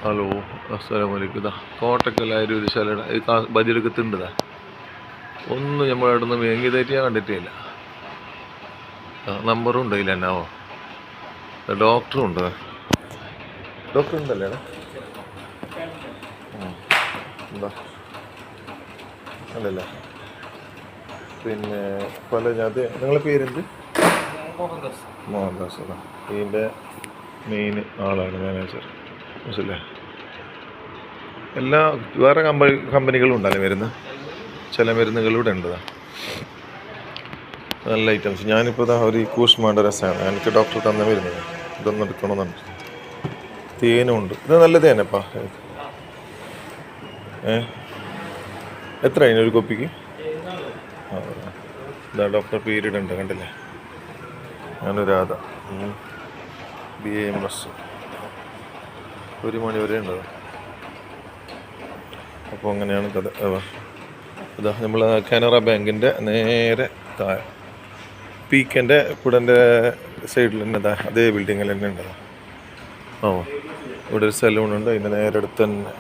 Hello, അസ്സലാമു അലൈക്കും. ഇതാ കോട്ടക്കൽ ആയുർവേദശാലയുടെ ഈ ബദിയെടുക്കത്തുണ്ടതാ. ഒന്നും നമ്മളവിടെ നിന്ന് വേങ്ങിയതായിട്ട് ഞാൻ കണ്ടിട്ടില്ല. നമ്പറും ഉണ്ട് അതിൽ എന്നാവോ. ഡോക്ടറും ഉണ്ട്. ഡോക്ടർ ഉണ്ടല്ലേ? എന്താ അല്ലല്ലേ? പിന്നെ പല അത് നിങ്ങളെ പേരെന്ത്? മോഹൻദാസ്. അതാ ഇതിൻ്റെ മെയിൻ ആളാണ്, മാനേജർ. മനസ്സിലെ എല്ലാ വേറെ കമ്പനികളും ഉണ്ടല്ലേ മരുന്ന്? ചില മരുന്നുകളിലൂടെ ഉണ്ട്. നല്ല ഐറ്റംസ്. ഞാനിപ്പോൾ ഇതാ ഒരു കൂഷ്മാണ്ട രസമാണ് എനിക്ക് ഡോക്ടർ തന്ന മരുന്ന്. ഇതൊന്നും എടുക്കണമെന്നുണ്ട്. തേനും ഉണ്ട്. ഇത് നല്ല തേനപ്പാ. എത്ര അതിനൊരു കോപ്പിക്ക്? ഇതാ ഡോക്ടർ പീരീഡ് ഉണ്ട്, കണ്ടില്ലേ? അനുരാധ BAMS 1 മണി വരെ ഉണ്ട്. അപ്പോൾ അങ്ങനെയാണ് കഥ. ഇതാ നമ്മൾ കാനറ ബാങ്കിൻ്റെ നേരെ താഴെ പീക്കൻ്റെ കുടൻ്റെ സൈഡിൽ തന്നെ അതേ ബിൽഡിങ്ങിൽ തന്നെ ഉണ്ട്. ഇവിടെ ഒരു സലൂണുണ്ട്, അതിൻ്റെ നേരെ അടുത്ത് തന്നെ